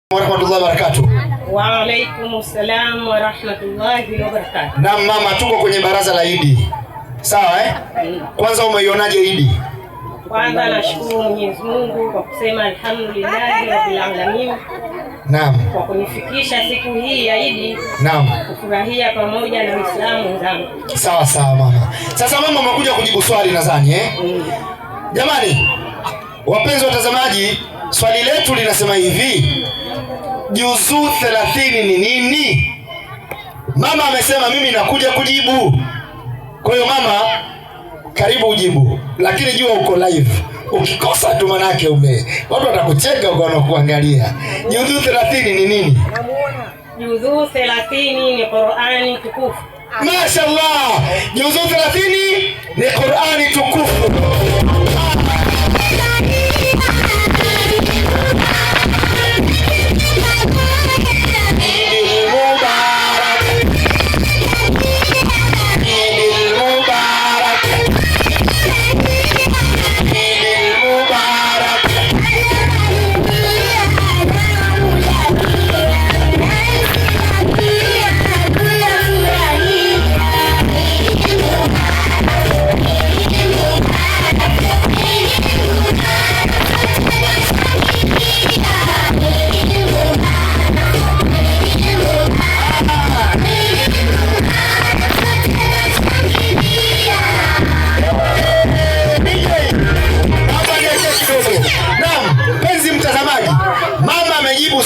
Warahmatullahi wabarakatuh. Wa alaikum salam wa rahmatullahi wa barakatuh. Na mama, tuko kwenye baraza la Idi. Sawa Kwanza umeionaje Idi? Kwanza nashukuru Mwenyezi Mungu kwa kusema alhamdulillah rabbil alamin. Naam. Kwa kunifikisha siku hii ya Idi. Naam. Kufurahia pamoja na Waislamu wenzangu. Sawa sawa mama. Sasa mama umekuja kujibu swali nadhani Jamani, wapenzi watazamaji, swali letu linasema hivi: Juzuu 30 ni nini? Mama amesema mimi nakuja kujibu. Kwa hiyo mama, karibu ujibu, lakini jua uko live. Ukikosa tu manake watu watakucheka wanakuangalia. Juzuu 30 ni nini? Juzuu 30 ni Qur'ani tukufu. Mashaallah, Juzuu 30 ni Qur'ani tukufu.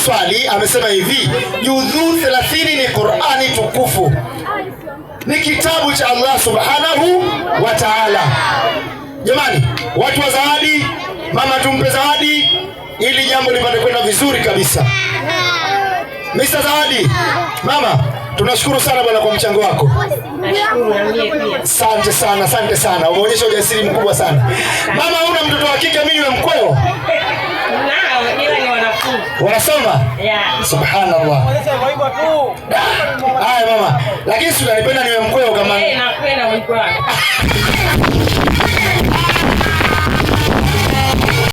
Swali amesema hivi: Juzuu 30 ni Qur'ani tukufu, ni kitabu cha Allah subhanahu wa ta'ala. Jamani, watu wa zawadi, mama tumpe zawadi ili jambo lipate kwenda vizuri kabisa. Mr. Zawadi, mama, tunashukuru sana bwana kwa mchango wako. Nashukuru na mimi pia. Asante sana, asante sana. Umeonyesha ujasiri mkubwa sana. Mama, una mtoto wa kike, mimi ni mkweo. Wanasoma? Yeah. Subhanallah. Haya mama, lakini si unanipenda niwe mkweo kama? Napenda mkweo.